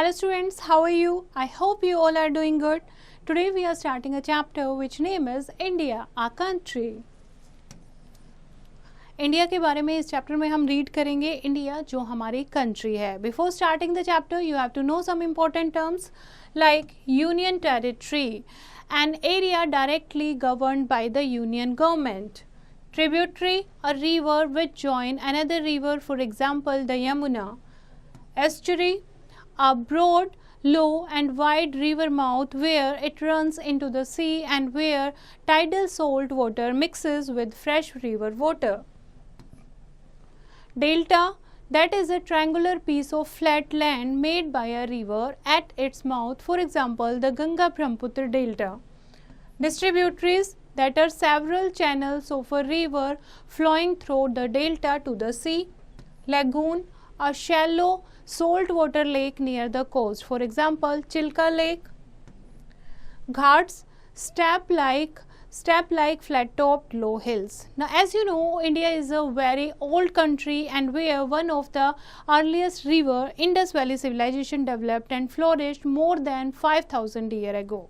Hello students, how are you? I hope you all are doing good. Today we are starting a chapter which name is India, our country. India के बारे में इस chapter में हम read करेंगे India जो हमारी country है. Before starting the chapter you have to know some important terms like union territory, an area directly governed by the union government. Tributary, a river which join another river, for example the Yamuna. Estuary, a broad, low and wide river mouth where it runs into the sea and where tidal salt water mixes with fresh river water. Delta, that is a triangular piece of flat land made by a river at its mouth, for example the Ganga Brahmaputra delta. Distributaries, that are several channels of a river flowing through the delta to the sea. Lagoon, a shallow saltwater lake near the coast, for example Chilka Lake. Ghats, step-like flat-topped low hills. Now as you know, India is a very old country and where one of the earliest river, Indus Valley civilization, developed and flourished more than 5,000 years ago.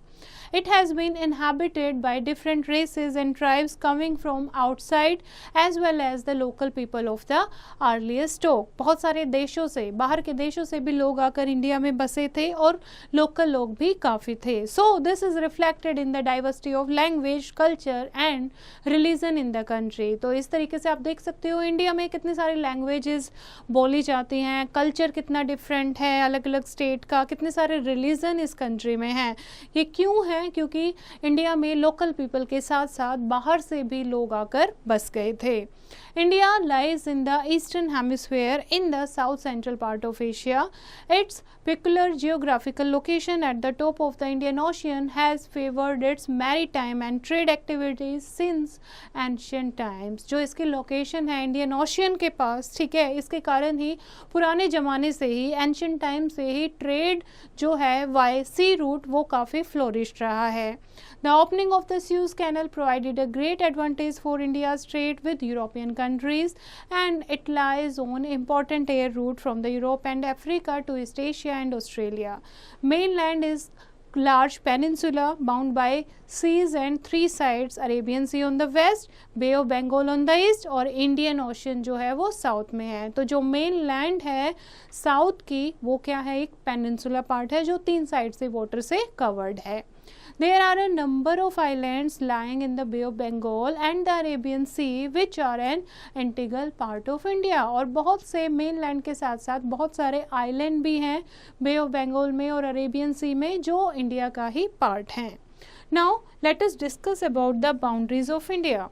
It has been inhabited by different races and tribes coming from outside as well as the local people of the earliest stock. बहुत सारे देशों से, बाहर के देशों से भी लोग आकर इंडिया में बसे थे और लोकल लोग भी काफ़ी थे. So this is reflected in the diversity of language, culture and religion in the country. तो इस तरीके से आप देख सकते हो इंडिया में कितनी सारी लैंग्वेजेस बोली जाती हैं, कल्चर कितना डिफरेंट है अलग अलग स्टेट का, कितने सारे रिलीजन इस कंट्री में हैं. ये क्यों है? क्योंकि इंडिया में लोकल पीपल के साथ साथ बाहर से भी लोग आकर बस गए थे. India lies in the eastern hemisphere in the south central part of Asia. Its peculiar geographical location at the top of the Indian Ocean has favored its maritime and trade activities since ancient times. जो इसकी location है Indian ocean के पास, ठीक है, इसके कारण ही पुराने ज़माने से ही, एंशियंट टाइम से ही ट्रेड जो है वाई सी रूट वो काफ़ी फ्लोरिश रहा है. The opening of the Suez Canal provided a great advantage for India's trade with European countries and it lies on important air route from the Europe and Africa to East Asia and Australia. Mainland is large peninsula bound by seas and three sides, Arabian Sea on the west, Bay of Bengal on the east और Indian Ocean जो है वो south में है. तो जो main land है south की वो क्या है, एक पेनिनसुला पार्ट है जो तीन साइड से वाटर से कवर्ड है. There are a number of islands lying in the Bay of Bengal and the Arabian Sea which are an integral part of India. और बहुत से mainland के साथ साथ बहुत सारे island भी हैं Bay of Bengal में और Arabian Sea में जो इंडिया का ही part हैं. Now let us discuss about the boundaries of India.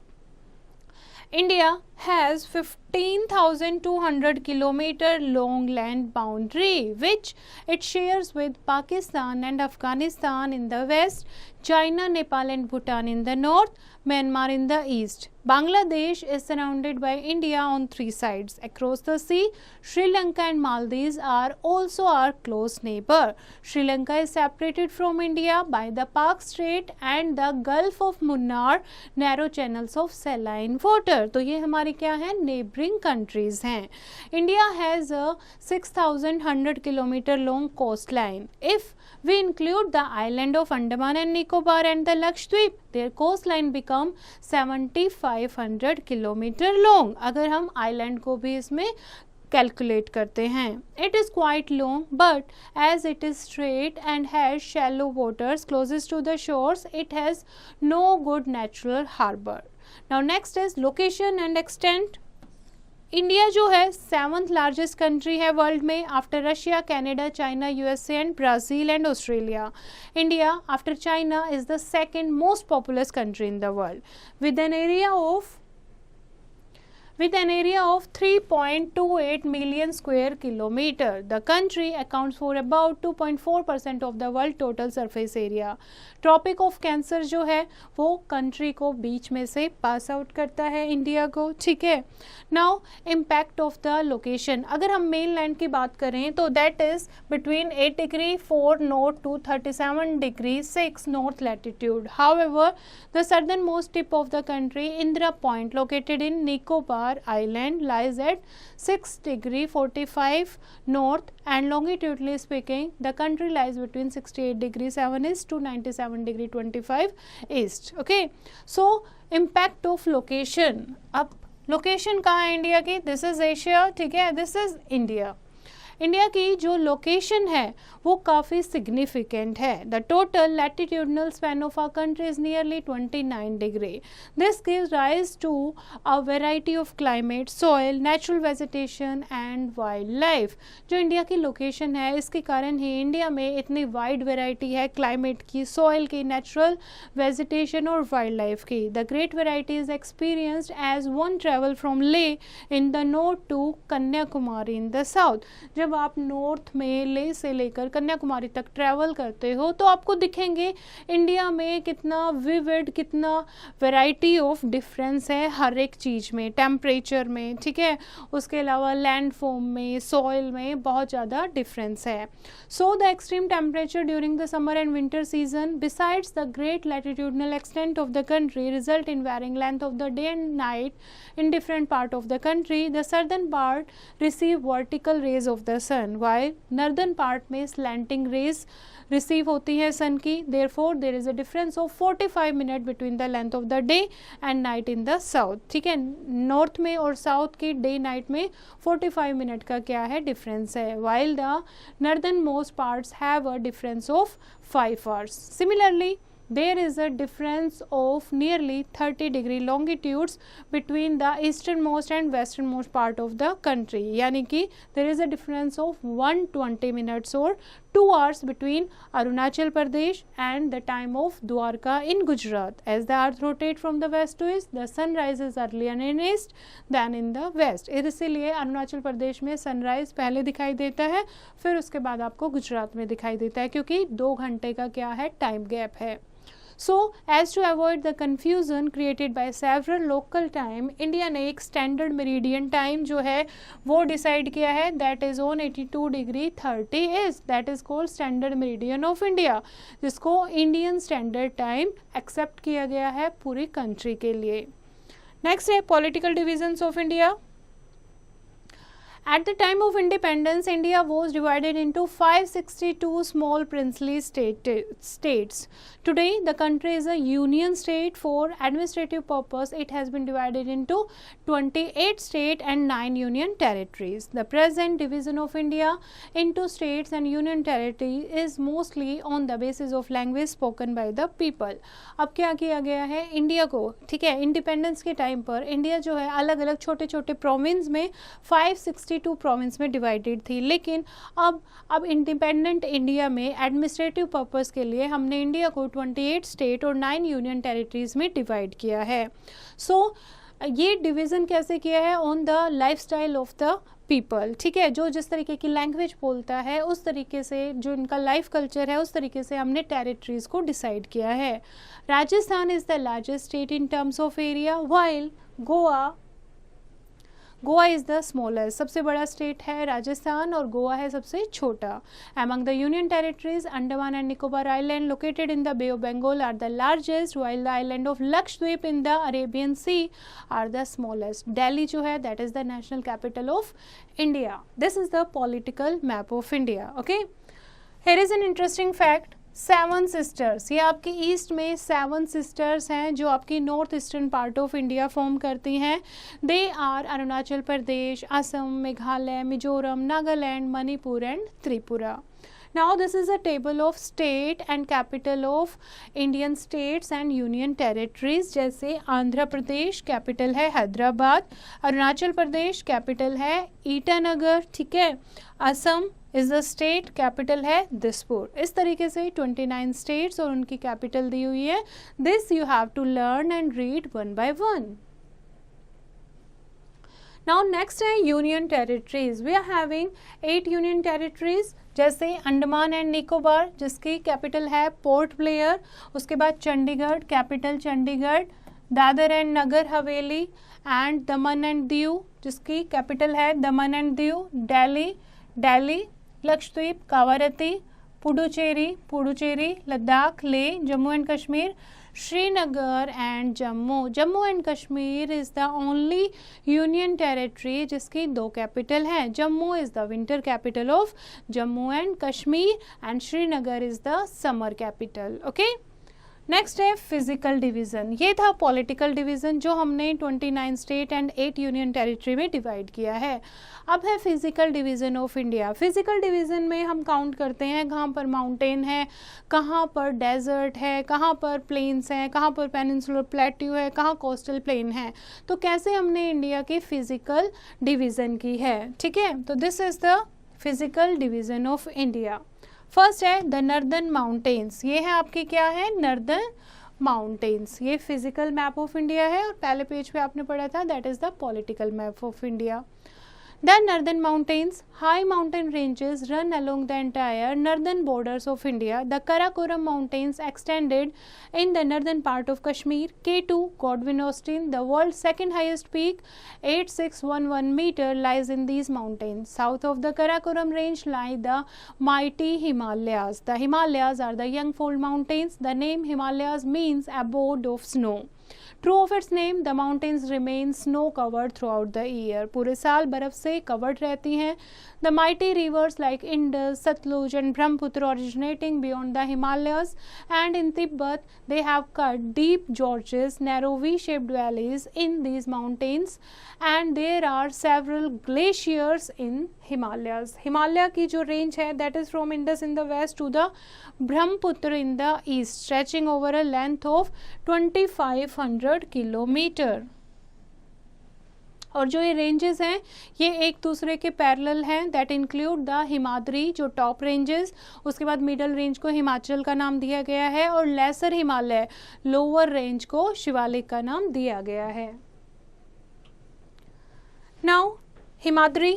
India has 15,200 kilometer long land boundary which it shares with Pakistan and Afghanistan in the west, China, Nepal and Bhutan in the north, Myanmar in the east. Bangladesh is surrounded by India on three sides. Across the sea, Sri Lanka and Maldives are also our close neighbor. Sri Lanka is separated from India by the Pak Strait and the Gulf of Munnar, narrow channels of saline water. तो ये हमारी क्या है, neighboring countries हैं. India has a 6,100 kilometer long coastline. If we include the island of Andaman and Nicobar and the Lakshadweep, their coastline become 7,500 kilometer long. अगर हम island को भी इसमें कैलकुलेट करते हैं. It is quite long but as it is straight and has shallow waters closest to the shores, it has no good natural harbor. Now next is location and extent. India जो है 7th largest country है world में after Russia, Canada, China, USA and Brazil and Australia. India after China is the second most populous country in the world with an area of 3.28 million square kilometer. The country accounts for about 2.4% of the world total surface area. Tropic of Cancer जो है वो country को बीच में से pass out करता है India को, ठीक है. Now impact of the location, अगर हम मेन लैंड की बात करें तो that is between 8 degree 4 north to 37 degree 6 north latitude. However the southernmost tip of the country, Indira Point, located in Nicobar Nicobar Island lies at 6 degree 45 north, and longitudinally speaking the country lies between 68 degree 7 east to 97 degree 25 east. Okay, so impact of location. अब location कहाँ है India की? This is Asia, ठीक है, this is India. India की जो location है वो काफ़ी सिग्निफिकेंट है. The total latitudinal span of our country is nearly 29 degree. This gives rise to a variety of climate, soil, natural vegetation and wild life. जो India की location है इसके कारण ही इंडिया में इतनी वाइड वेराइटी है क्लाइमेट की, सॉइल की, नेचुरल वेजिटेशन और वाइल्ड लाइफ की. The great variety is experienced as one travel from Leh in the north to Kanyakumari in the south. जब आप नॉर्थ में ले से लेकर कन्याकुमारी तक ट्रैवल करते हो तो आपको दिखेंगे इंडिया में कितना विविड, कितना वैरायटी ऑफ डिफरेंस है हर एक चीज़ में, टेम्परेचर में, ठीक है, उसके अलावा लैंड फॉर्म में, सॉइल में बहुत ज़्यादा डिफरेंस है. So the extreme temperature during the summer and winter season besides the great latitudinal extent of the country result in varying length of the day and night in different part of the country. The southern part receive vertical rays of the sun while northern part में slanting rays receive होती है सन की. therefore there is a difference of 45 minutes between the length of the day and night in the south. ठीक है, north में और south की day night में 45 मिनट का क्या है डिफरेंस है, while the northern most parts have a difference of 5 hours. Similarly there is a difference of nearly 30 degree longitudes between the easternmost and westernmost part of the country. यानी कि there is a difference of 120 minutes or 2 hours between Arunachal Pradesh and the time of Dwarka in Gujarat. As the earth rotates from the west to east, the sun rises earlier in east than in the west. इसीलिए अरुणाचल प्रदेश में sunrise पहले दिखाई देता है, फिर उसके बाद आपको गुजरात में दिखाई देता है, क्योंकि 2 घंटे का क्या है टाइम गैप है. So as to avoid the confusion created by several local time, India ने एक स्टैंडर्ड मेरिडियन टाइम जो है वो डिसाइड किया है, that is on 82 degree 30 east. That is called standard meridian of India, जिसको इंडियन स्टैंडर्ड टाइम एक्सेप्ट किया गया है पूरी कंट्री के लिए. नेक्स्ट है political divisions of India. At the time of independence, India was divided into 562 small princely states. Today, the country is a union state. For administrative purpose, it has been divided into 28 states and 9 union territories. The present division of India into states and union territories is mostly on the basis of language spoken by the people. अब क्या किया गया है India को, ठीक है, independence के time पर इंडिया जो है अलग अलग छोटे छोटे प्रोविंस में 562 प्रोविंस में डिवाइडेड थी. लेकिन अब इंडिपेंडेंट इंडिया में एडमिनिस्ट्रेटिव पर्पस के लिए हमने इंडिया को 28 स्टेट और 9 यूनियन टेरिटरीज में डिवाइड किया है. सो ये डिवीज़न कैसे किया है? On the lifestyle of the people, ठीक है, जो जिस तरीके की लैंग्वेज बोलता है उस तरीके से, जो इनका लाइफ कल्चर है उस तरीके से हमने टेरिटरीज को डिसाइड किया है. Rajasthan is the largest state in terms of area, while Goa is the smallest. सबसे बड़ा स्टेट है राजस्थान और गोवा है सबसे छोटा. Among the union territories, Andaman and Nicobar island located in the bay of Bengal are the largest, while the island of Lakshadweep in the Arabian Sea are the smallest. Delhi जो है that is the national capital of India. This is the political map of India. Okay, here is an interesting fact. 7 sisters, ये आपकी east में 7 sisters हैं जो आपकी north eastern part of India form करती हैं. They are Arunachal Pradesh, Assam, Meghalaya, Mizoram, Nagaland, Manipur and Tripura. Now this is a table of state and capital of Indian states and union territories. जैसे Andhra Pradesh capital है हैदराबाद, अरुणाचल प्रदेश कैपिटल है ईटानगर, ठीक है, Assam is the state capital है दिसपुर. इस तरीके से 29 स्टेट्स और उनकी कैपिटल दी हुई है. This you have to learn and read one by one. Now next है union territories. We are having 8 union territories, जैसे अंडमान एंड निकोबार जिसकी कैपिटल है पोर्ट ब्लेयर, उसके बाद Chandigarh capital Chandigarh, Dadar and Nagar Haveli and Daman and Diu जिसकी कैपिटल है दमन एंड दीव, दिल्ली, लक्षद्वीप कावारती, पुडुचेरी, लद्दाख, ले, Jammu and Kashmir, Srinagar and Jammu. Jammu and Kashmir is the only union territory जिसकी 2 कैपिटल हैं। Jammu is the winter capital of Jammu and Kashmir and Srinagar is the summer capital. Okay, next है physical division. ये था political division जो हमने 29 स्टेट एंड 8 यूनियन टेरिटरी में divide किया है। अब है physical division of India. Physical division में हम काउंट करते हैं कहाँ पर माउंटेन है, कहाँ पर डेजर्ट है, कहाँ पर प्लेन्स हैं, कहाँ पर पेनिनसुलर प्लेट्यू है, कहाँ कोस्टल प्लेन है। तो कैसे हमने इंडिया की फिजिकल डिवीज़न की है, ठीक है। तो this is the physical division of India. First है द नर्दर्न माउंटेन्स। ये है आपके क्या है, नर्दर्न माउंटेन्स। ये फिजिकल मैप ऑफ इंडिया है और पहले पेज पे आपने पढ़ा था, that is the political map of India. The northern mountains, high mountain ranges run along the entire northern borders of India. The Karakoram mountains extended in the northern part of Kashmir. K2, Godwin Austen, the world's second highest peak, 8611 meter, lies in these mountains. South of the Karakoram range lie the mighty Himalayas. The Himalayas are the young-fold mountains. The name Himalayas means abode of snow. True of its name, the mountains remain snow covered throughout the year. पूरे साल बर्फ से covered रहती हैं. The mighty rivers like Indus, Satluj and Brahmaputra originating beyond the Himalayas and in Tibet, they have cut deep gorges, narrow V-shaped valleys in these mountains and there are several glaciers in Himalayas. Himalaya की जो range है that is from Indus in the west to the Brahmaputra in the east, stretching over a length of 2500 kilometre. और जो ये ranges हैं ये एक दूसरे के पैरेलल हैं, दैट इंक्लूड द हिमाद्री जो टॉप रेंजेस, उसके बाद मिडल रेंज को हिमाचल का नाम दिया गया है और लेसर हिमालय लोअर रेंज को शिवालिक का नाम दिया गया है। नाउ हिमाद्री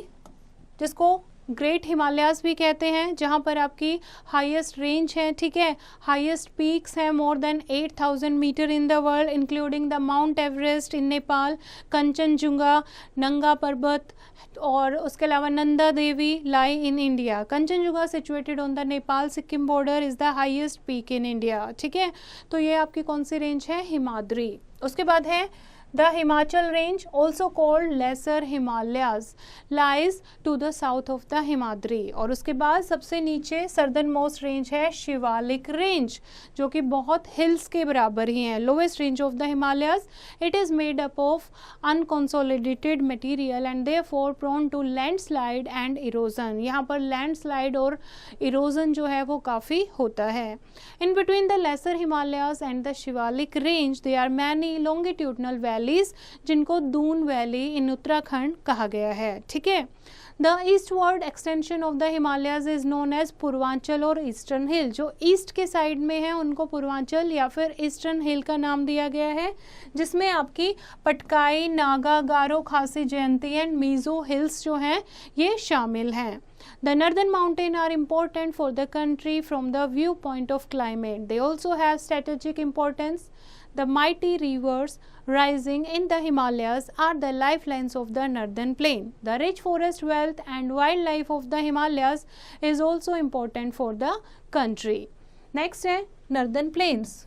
जिसको ग्रेट हिमालयाज भी कहते हैं, जहाँ पर आपकी हाईएस्ट रेंज है, ठीक है, हाईएस्ट पीक्स हैं more than 8000 metre in the world including the mount Everest in Nepal, Kanchenjunga, Nanga Parbat और उसके अलावा Nanda Devi lie in India. Kanchenjunga situated on the Nepal Sikkim border is the highest peak in India, ठीक है। तो ये आपकी कौन सी रेंज है, हिमाद्री। उसके बाद है The Himachal range, also called Lesser Himalayas, lies to the south of the Himadri. और उसके बाद सबसे नीचे सर्दर्न मोस्ट रेंज है शिवालिक रेंज जो कि बहुत हिल्स के बराबर ही है, lowest range of the Himalayas. It is made up of unconsolidated material and therefore prone to landslide and erosion. यहाँ पर लैंडस्लाइड और इरोजन जो है वो काफ़ी होता है। In between the lesser Himalayas and the Shivalik range they are many longitudinal valleys जिनको दून वैली इन उत्तराखंड कहा गया है, ठीक है। The eastward extension of the Himalayas is known as Purvanchal और ईस्टर्न हिल। जो ईस्ट के साइड में है उनको पूर्वांचल या फिर ईस्टर्न हिल का नाम दिया गया है, जिसमें आपकी पटकाई, नागा, गारो, खासी, जयंती एंड मीजो हिल्स जो हैं ये शामिल हैं। The northern mountains are important for the country from the viewpoint of climate. They also have strategic importance. The mighty rivers rising in the Himalayas are the lifelines of the northern plain. The rich forest wealth and wildlife of the Himalayas is also important for the country. Next है northern plains.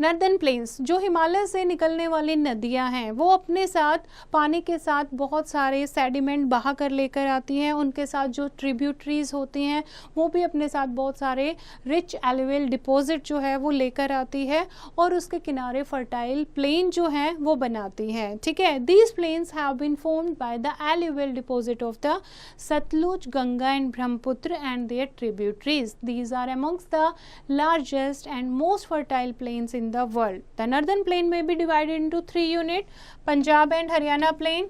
Northern planes जो हिमालय से निकलने वाली नदियां हैं वो अपने साथ पानी के साथ बहुत सारे सेडिमेंट बहा कर लेकर आती हैं। उनके साथ जो ट्रिब्यूटरीज होती हैं वो भी अपने साथ बहुत सारे रिच एलुवियल डिपॉजिट जो है वो लेकर आती है और उसके किनारे फर्टाइल प्लेन जो हैं वो बनाती हैं, ठीक है। These plains have been formed by the alluvial deposit of the Sutlej, Ganga and Brahmaputra and their tributaries. These are amongst the largest and most fertile plains in the world. The northern plain may be divided into 3 units: Punjab and Haryana plain,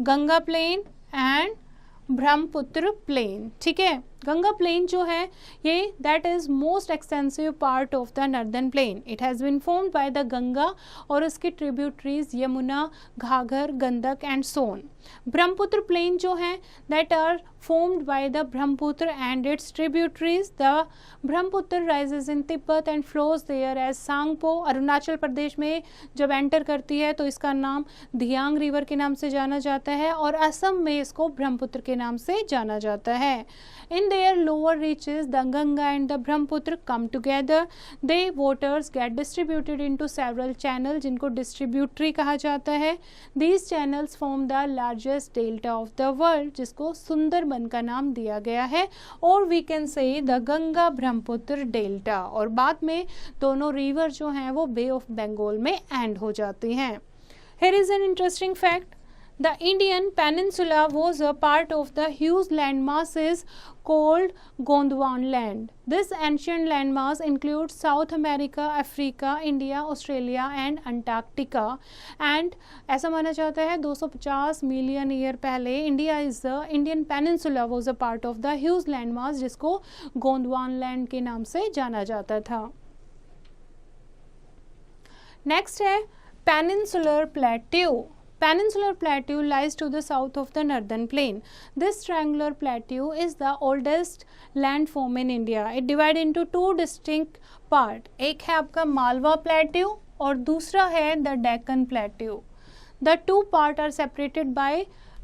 Ganga plain and Brahmaputra plain, ठीक है। Ganga plain जो है ये that is most extensive part of the northern plain. It has been formed by the Ganga और उसकी tributaries Yamuna, Ghaghara, Gandak and Son. Brahmaputra plain जो है that are formed by the Brahmaputra and its tributaries. The Brahmaputra rises in Tibet and flows there as Sangpo. Arunachal Pradesh में जब enter करती है तो इसका नाम धियांग रिवर के नाम से जाना जाता है और असम में इसको ब्रह्मपुत्र के नाम से जाना जाता है। In their lower reaches, the Ganga and the Brahmaputra come together. They waters get distributed into several channels, जिनको distributary कहा जाता है. These channels form the largest delta of the world, जिसको सुंदरबन का नाम दिया गया है. और we can say the Ganga Brahmaputra delta. और बाद में दोनों रिवर जो हैं वो बे ऑफ बंगाल में एंड हो जाती हैं. Here is an interesting fact. The Indian peninsula was a part of the huge land masses called Gondwana land. This ancient landmass includes South America, Africa, India, Australia and Antarctica. And ऐसा माना जाता है 250 million year पहले Indian peninsula was a part of the huge landmass जिसको Gondwana land के नाम से जाना जाता था. Next है Peninsular Plateau. Peninsular Plateau lies to the south of the northern plain. This triangular plateau is the oldest landform in India. It divided into two distinct parts. एक है आपका मालवा प्लेट्यू और दूसरा है the Deccan Plateau. The two parts are separated by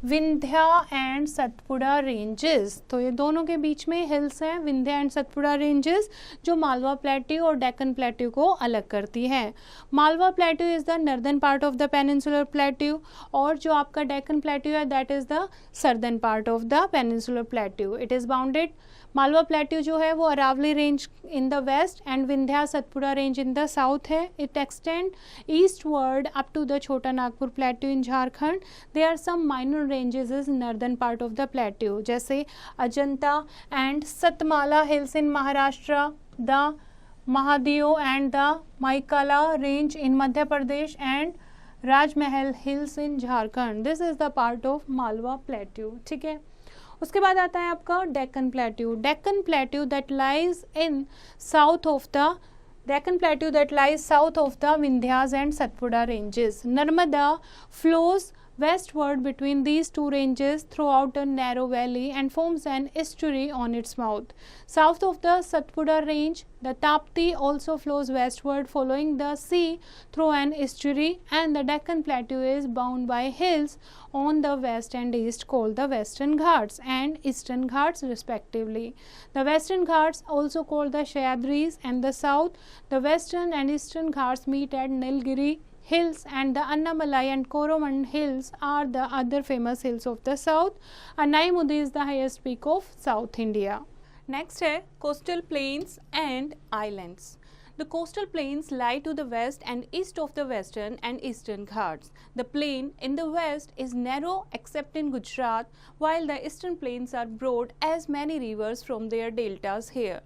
Vindhya and Satpura ranges. तो ये दोनों के बीच में हिल्स हैं, विंध्या एंड सतपुड़ा रेंजेस, जो मालवा प्लेट्यू और डेक्कन प्लेट्यू को अलग करती हैं. Malwa plateau is the northern part of the peninsular plateau और जो आपका डेक्कन प्लेट्यू है that is the southern part of the peninsular plateau. It is bounded, Malwa plateau जो है वो Aravalli range in the west and Vindhya Satpura range in the south है. It extend eastward up to the Chota Nagpur plateau in Jharkhand. They are some minor ranges is northern part of the plateau, जैसे Ajanta and Satmala hills in Maharashtra, the Mahadev and the Maikala range in Madhya Pradesh and Rajmahal hills in Jharkhand. This is the part of Malwa plateau. ठीक है, उसके बाद आता है आपका Deccan plateau. Deccan plateau that lies in south of the Deccan Plateau that lies south of the Vindhyas and Satpura ranges. Narmada flows westward between these two ranges throughout a narrow valley and forms an estuary on its mouth. South of the Satpura range, the Tapti also flows westward following the sea through an estuary, and the Deccan Plateau is bound by hills on the west and east called the Western Ghats and Eastern Ghats respectively. The Western Ghats, also called the Sahyadris, and the south, the Western and Eastern Ghats meet at Nilgiri Hills, and the Annamalai and Coromandel Hills are the other famous hills of the south. Anaimudi is the highest peak of South India. Next है coastal plains and islands. The coastal plains lie to the west and east of the Western and Eastern Ghats. The plain in the west is narrow except in Gujarat, while the eastern plains are broad as many rivers from their deltas here.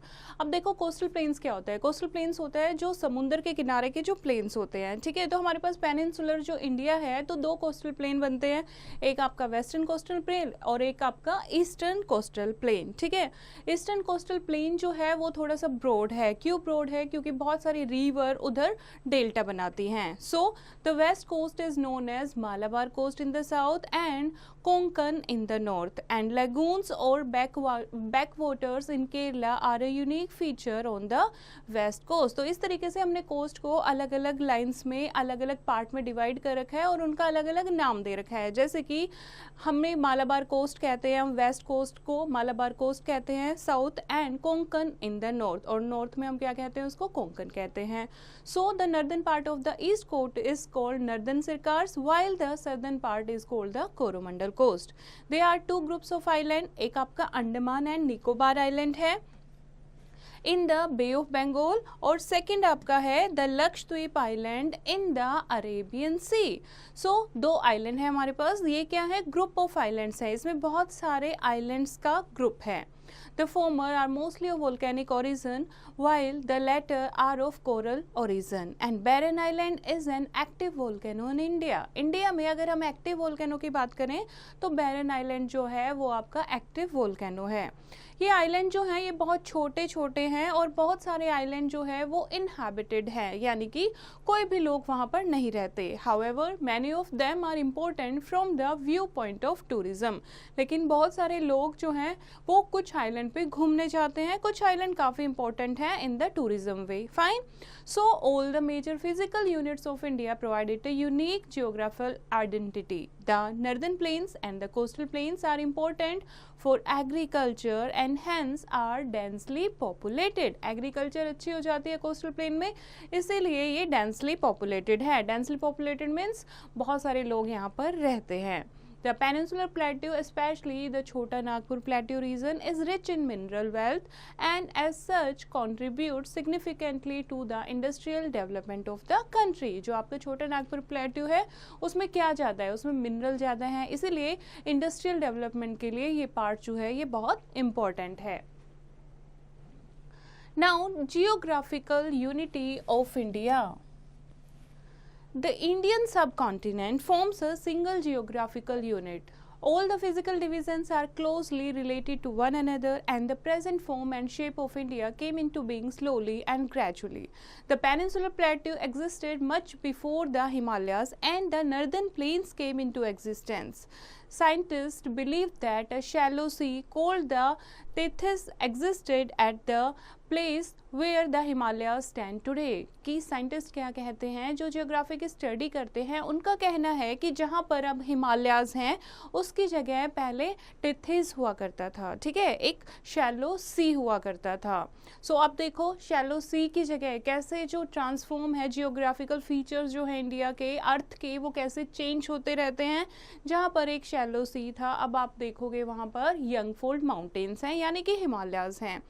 अब देखो coastal plains क्या होता है. coastal plains होता है जो समुद्र के किनारे के जो plains होते हैं. ठीक है, तो हमारे पास peninsular जो इंडिया है तो दो coastal plain बनते हैं, एक आपका western coastal plain और एक आपका eastern coastal plain. ठीक है, eastern coastal plain जो है वो थोड़ा सा broad है. क्यों broad है? क्योंकि बहुत सारी रिवर उधर डेल्टा बनाती हैं. So the west coast is known as Malabar coast in the south and Konkan in the north, and lagoons और backwaters in Kerala are a unique feature on the west coast. तो इस तरीके से हमने कोस्ट को अलग अलग लाइंस में अलग अलग पार्ट में डिवाइड कर रखा है और उनका अलग अलग नाम दे रखा है. जैसे कि हमें मालाबार कोस्ट कहते हैं, हम वेस्ट कोस्ट को मालाबार कोस्ट कहते हैं south, and Konkan in the north, और नॉर्थ में हम क्या कहते हैं उसको कोंकण कहते हैं. So the northern part of the east coast is called northern Circars, while the southern part is called the Coromandel coast. They are two groups of island. एक आपका अंडमान एंड निकोबार आइलैंड है in the bay of Bengal, और second आपका है the Lakshadweep island in the Arabian सी. सो दो island है हमारे पास. ये क्या है? ग्रुप ऑफ आइलैंड्स है. इसमें बहुत सारे आइलैंड्स का ग्रुप है. The former are mostly of volcanic origin, while the latter are of coral origin. And Barren Island is an active volcano in India. India में अगर हम एक्टिव वोल्केनो की बात करें तो बैरन आइलैंड जो है वो आपका एक्टिव वोल्केनो है. ये आइलैंड जो हैं ये बहुत छोटे छोटे हैं और बहुत सारे आइलैंड जो है वो इनहैबिटेड हैं, यानी कि कोई भी लोग वहाँ पर नहीं रहते. However many of them are important from the viewpoint of tourism. लेकिन बहुत सारे लोग जो हैं वो कुछ आइलैंड पे घूमने जाते हैं, कुछ आइलैंड काफ़ी इंपॉर्टेंट हैं in the tourism way. Fine. So all the major physical units of India provided a unique geographical identity. The northern plains and the coastal plains are important for agriculture and hence are densely populated. Agriculture अच्छी हो जाती है coastal plain में, इसीलिए ये densely populated है. Densely populated means बहुत सारे लोग यहाँ पर रहते हैं. The peninsular plateau, especially the Chota Nagpur plateau region, is rich in mineral wealth and as such contributes significantly to the industrial development of the country. जो आपका छोटा नागपुर प्लेट्यू है उसमें क्या ज़्यादा है, उसमें मिनरल ज़्यादा है, इसीलिए इंडस्ट्रियल डेवलपमेंट के लिए ये पार्ट जो है ये बहुत इम्पोर्टेंट है. Now, geographical unity of India. The Indian subcontinent forms a single geographical unit. All the physical divisions are closely related to one another and the present form and shape of India came into being slowly and gradually. The peninsular plateau existed much before the Himalayas and the northern plains came into existence. Scientists believe that a shallow sea called the Tethys existed at the place where the Himalayas stand today. कि scientist क्या कहते हैं, जो geography की study करते हैं उनका कहना है कि जहाँ पर अब हिमालयाज हैं उसकी जगह पहले टेथिस हुआ करता था. ठीक है, एक शैलो सी हुआ करता था. सो अब देखो शैलो सी की जगह कैसे जो ट्रांसफॉर्म है जियोग्राफिकल फीचर्स जो है इंडिया के अर्थ के वो कैसे चेंज होते रहते हैं. जहाँ पर एक शैलो सी था अब आप देखोगे वहाँ पर यंगफोल्ड माउंटेन्स हैं यानी कि हिमालयाज हैं.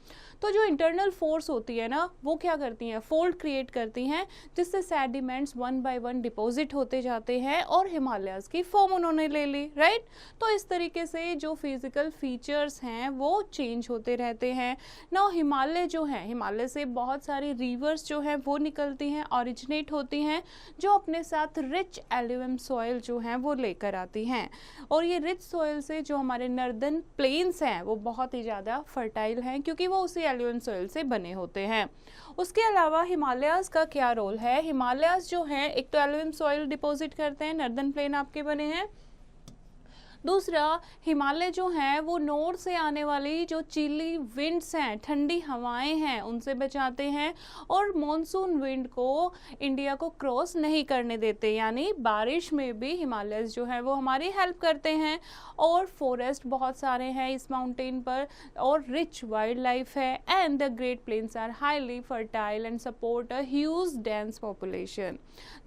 तो जो इंटरनल फोर्स होती है ना वो क्या करती हैं, फोल्ड क्रिएट करती हैं जिससे sediments one by one deposit होते जाते हैं और हिमालयाज की फॉर्म उन्होंने ले ली. राइट. तो इस तरीके से जो फिजिकल फीचर्स हैं वो चेंज होते रहते हैं. नाउ हिमालय जो है, हिमालय से बहुत सारी रिवर्स जो हैं वो निकलती हैं, ऑरिजिनेट होती हैं, जो अपने साथ रिच एल्यूवियल सॉइल जो हैं वो लेकर आती हैं. और ये रिच सॉइल से जो हमारे नॉर्दर्न प्लेन्स हैं वो बहुत ही ज़्यादा फर्टाइल हैं क्योंकि वो उसी एल्यूवियल सॉइल से बने होते हैं. उसके अलावा हिमालयाज का क्या रोल है, हिमालयाज जो हैं एक तो एल्यूवियल सॉइल डिपॉजिट करते हैं, नॉर्दर्न प्लेन आपके बने हैं. दूसरा, हिमालय जो हैं वो नॉर्थ से आने वाली जो चिली विंड्स हैं, ठंडी हवाएं हैं, उनसे बचाते हैं और मॉनसून विंड को इंडिया को क्रॉस नहीं करने देते, यानी बारिश में भी हिमालय जो है वो हमारी हेल्प करते हैं. और फॉरेस्ट बहुत सारे हैं इस माउंटेन पर और रिच वाइल्ड लाइफ है and the great plains are highly fertile and support a huge dense population.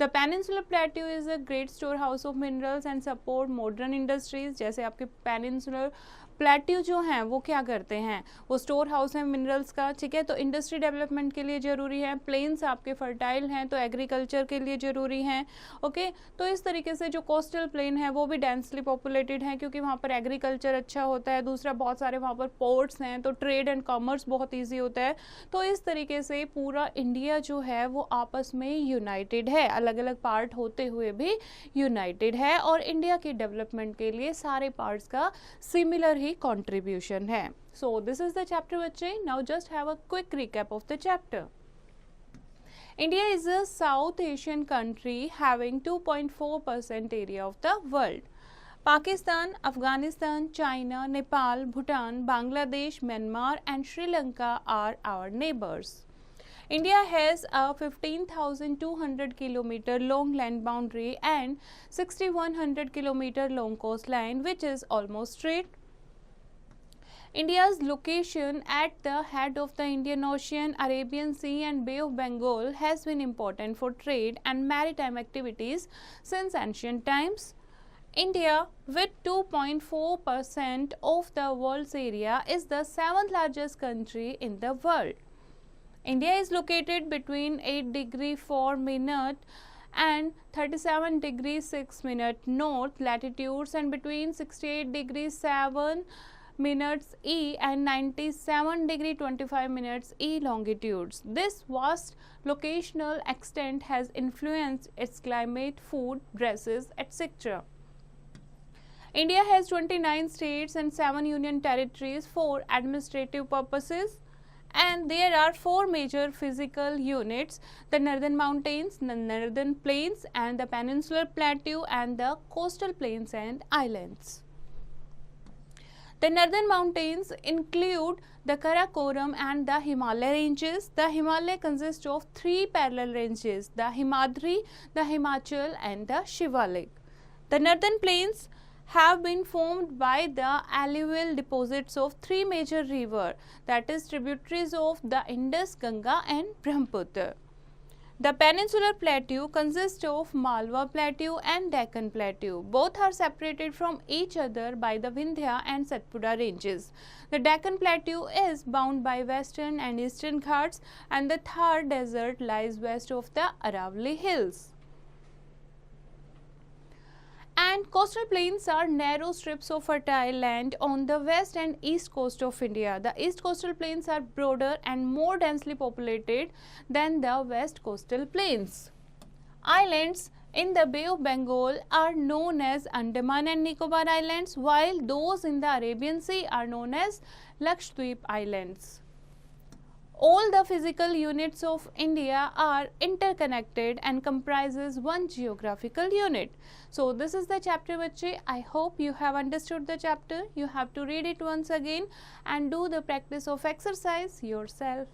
The peninsular plateau is a great store house of minerals and support modern industries. जैसे आपके peninsular plateau जो हैं वो क्या करते हैं, वो स्टोर हाउस है मिनरल्स का. ठीक है, तो इंडस्ट्री डेवलपमेंट के लिए ज़रूरी है. प्लेन्स आपके फर्टाइल हैं तो एग्रीकल्चर के लिए ज़रूरी हैं. ओके, तो इस तरीके से जो कोस्टल प्लेन है वो भी डेंसली पॉपुलेटेड है क्योंकि वहाँ पर एग्रीकल्चर अच्छा होता है. दूसरा, बहुत सारे वहाँ पर पोर्ट्स हैं तो ट्रेड एंड कॉमर्स बहुत ईजी होता है. तो इस तरीके से पूरा इंडिया जो है वो आपस में यूनाइटेड है, अलग अलग पार्ट होते हुए भी यूनाइटेड है और इंडिया के डेवलपमेंट के लिए सारे पार्ट्स का सिमिलर contribution है. So this is the chapter बच्चे. Now just have a quick recap of the chapter. India is a South Asian country having 2.4% area of the world. Pakistan, Afghanistan, China, Nepal, Bhutan, Bangladesh, Myanmar and Sri Lanka are our neighbors. India has a 15,200 kilometer long land boundary and 6,100 kilometer long coastline which is almost straight. India's location at the head of the Indian Ocean, Arabian Sea and Bay of Bengal has been important for trade and maritime activities since ancient times. India, with 2.4% of the world's area, is the 7th largest country in the world. India is located between 8 degrees 4 minutes and 37 degrees 6 minutes north latitudes and between 68 degrees 7 minutes E and 97 degree 25 minutes E longitudes. This vast locational extent has influenced its climate, food, dresses, etc. India has 29 states and 7 union territories for administrative purposes. And there are 4 major physical units: the northern mountains, the northern plains and the peninsular plateau and the coastal plains and islands. The northern mountains include the Karakoram and the Himalaya ranges. The Himalaya consists of 3 parallel ranges, the Himadri, the Himachal and the Shivalik. The northern plains have been formed by the alluvial deposits of 3 major rivers, that is tributaries of the Indus, Ganga and Brahmaputra. The peninsular plateau consists of Malwa Plateau and Deccan Plateau. Both are separated from each other by the Vindhya and Satpura ranges. The Deccan Plateau is bound by western and eastern Ghats, and the Thar Desert lies west of the Aravalli Hills. And coastal plains are narrow strips of fertile land on the west and east coast of India. The east coastal plains are broader and more densely populated than the west coastal plains. Islands in the Bay of Bengal are known as Andaman and Nicobar Islands, while those in the Arabian Sea are known as Lakshadweep Islands. All the physical units of India are interconnected and comprises one geographical unit. So this is the chapter, bachche. I hope you have understood the chapter. You have to read it once again and do the practice of exercise yourself.